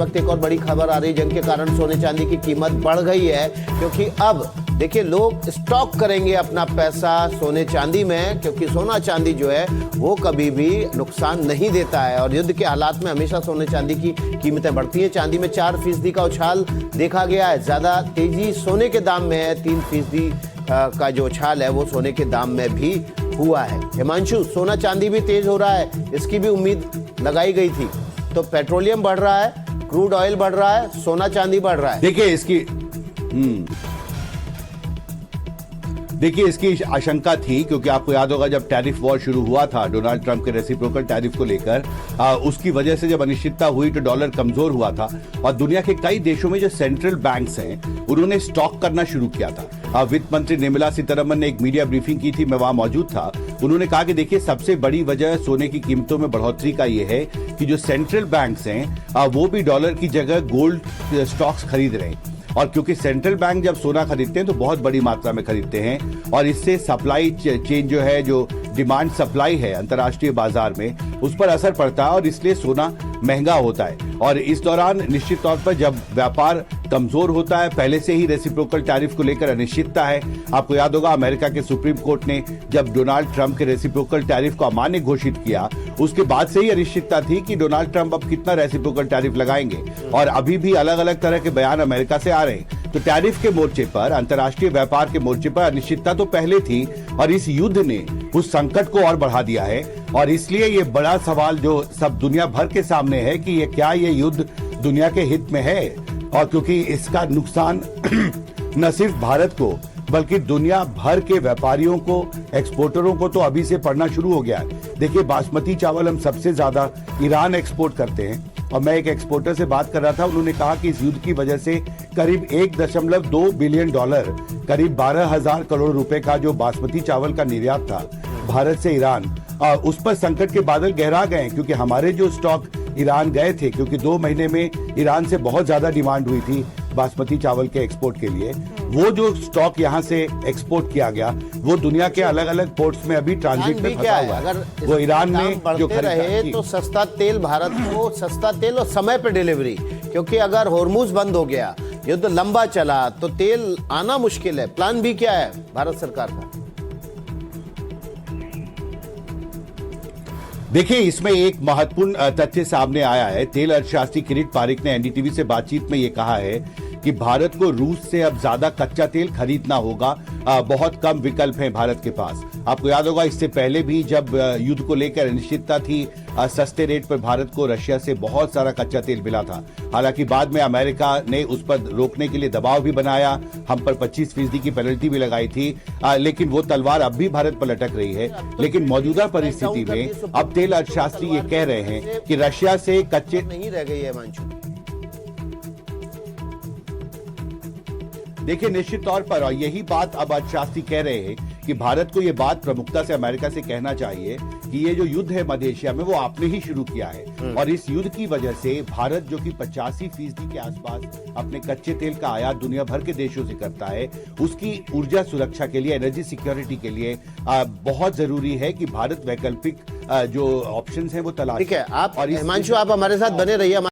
वक्त एक और बड़ी खबर आ रही, जंग के कारण सोने चांदी की कीमत बढ़ गई है, क्योंकि अब देखिए लोग स्टॉक करेंगे अपना पैसा सोने चांदी में, क्योंकि सोना चांदी जो है वो कभी भी नुकसान नहीं देता है और युद्ध के हालात में हमेशा सोने चांदी की कीमतें बढ़ती हैं। चांदी में 4% का उछाल देखा गया है। ज्यादा तेजी सोने के दाम में है, 3% का जो उछाल है वो सोने के दाम में भी हुआ है। हिमांशु, सोना चांदी भी तेज हो रहा है, इसकी भी उम्मीद लगाई गई थी। तो पेट्रोलियम बढ़ रहा है, क्रूड ऑयल बढ़ रहा है, सोना चांदी बढ़ रहा है। देखिए इसकी आशंका थी, क्योंकि आपको याद होगा जब टैरिफ वॉर शुरू हुआ था डोनाल्ड ट्रंप के रेसिप्रोकल टैरिफ को लेकर, उसकी वजह से जब अनिश्चितता हुई तो डॉलर कमजोर हुआ था और दुनिया के कई देशों में जो सेंट्रल बैंक्स हैं उन्होंने स्टॉक करना शुरू किया था। वित्त मंत्री निर्मला सीतारमन ने एक मीडिया ब्रीफिंग की थी, मैं वहां मौजूद था। उन्होंने कहा कि देखिए सबसे बड़ी वजह सोने की कीमतों में बढ़ोतरी का ये है कि जो सेंट्रल बैंक्स हैं वो भी डॉलर की जगह गोल्ड स्टॉक्स खरीद रहे हैं। और क्योंकि सेंट्रल बैंक जब सोना खरीदते हैं तो बहुत बड़ी मात्रा में खरीदते हैं और इससे सप्लाई चेन जो है, जो डिमांड सप्लाई है अंतर्राष्ट्रीय बाजार में, उस पर असर पड़ता है और इसलिए सोना महंगा होता है। और इस दौरान निश्चित तौर पर जब व्यापार कमजोर होता है, पहले से ही रेसिप्रोकल टैरिफ को लेकर अनिश्चितता है। आपको याद होगा अमेरिका के सुप्रीम कोर्ट ने जब डोनाल्ड ट्रंप के रेसिप्रोकल टैरिफ को अमान्य घोषित किया, उसके बाद से ही अनिश्चितता थी कि डोनाल्ड ट्रंप अब कितना रेसिप्रोकल टैरिफ लगाएंगे और अभी भी अलग अलग तरह के बयान अमेरिका से आ रहे हैं। तो टैरिफ के मोर्चे पर, अंतर्राष्ट्रीय व्यापार के मोर्चे पर अनिश्चितता तो पहले थी और इस युद्ध ने उस संकट को और बढ़ा दिया है। और इसलिए ये बड़ा सवाल जो सब दुनिया भर के सामने है कि क्या ये युद्ध दुनिया के हित में है, और क्योंकि इसका नुकसान न सिर्फ भारत को बल्कि दुनिया भर के व्यापारियों को, एक्सपोर्टरों को तो अभी से पड़ना शुरू हो गया है। देखिए बासमती चावल हम सबसे ज्यादा ईरान एक्सपोर्ट करते हैं और मैं एक एक्सपोर्टर से बात कर रहा था, उन्होंने कहा कि इस युद्ध की वजह से करीब 1.2 बिलियन डॉलर, करीब 12,000 करोड़ रुपए का जो बासमती चावल का निर्यात था भारत से ईरान, उस पर संकट के बादल गहरा गए, क्योंकि हमारे जो स्टॉक ईरान गए थे, क्योंकि 2 महीने में ईरान से बहुत ज्यादा डिमांड हुई थी बासमती चावल के एक्सपोर्ट के लिए, वो जो स्टॉक यहाँ से एक्सपोर्ट किया गया वो दुनिया के अलग अलग पोर्ट्स में अभी ट्रांजिट में फंसा हुआ है। अगर वो ईरान में जो रहे तो सस्ता तेल, भारत को सस्ता तेल और समय पे डिलीवरी, क्योंकि अगर होर्मुज बंद हो गया, युद्ध लंबा चला तो तेल आना मुश्किल है। प्लान भी क्या है भारत सरकार का? देखिए इसमें एक महत्वपूर्ण तथ्य सामने आया है। तेल अर्थशास्त्री किरीट पारिक ने एनडीटीवी से बातचीत में ये कहा है कि भारत को रूस से अब ज्यादा कच्चा तेल खरीदना होगा, बहुत कम विकल्प हैं भारत के पास। आपको याद होगा इससे पहले भी जब युद्ध को लेकर अनिश्चितता थी, सस्ते रेट पर भारत को रशिया से बहुत सारा कच्चा तेल मिला था। हालांकि बाद में अमेरिका ने उस पर रोकने के लिए दबाव भी बनाया, हम पर 25% की पेनल्टी भी लगाई थी, लेकिन वो तलवार अब भी भारत पर लटक रही है। लेकिन मौजूदा परिस्थिति में अब तेल अर्थशास्त्री ये कह रहे हैं कि रशिया से कच्चे नहीं रह गई है। मानचू, देखिए निश्चित तौर पर, और यही बात अब अर्थशास्त्री कह रहे हैं कि भारत को यह बात प्रमुखता से अमेरिका से कहना चाहिए कि ये जो युद्ध है मध्य एशिया में वो आपने ही शुरू किया है और इस युद्ध की वजह से भारत जो कि 85% के आसपास अपने कच्चे तेल का आयात दुनिया भर के देशों से करता है, उसकी ऊर्जा सुरक्षा के लिए, एनर्जी सिक्योरिटी के लिए बहुत जरूरी है कि भारत वैकल्पिक जो ऑप्शंस हैं वो तलाश। ठीक है, आप हिमांशु आप हमारे साथ बने रहिए।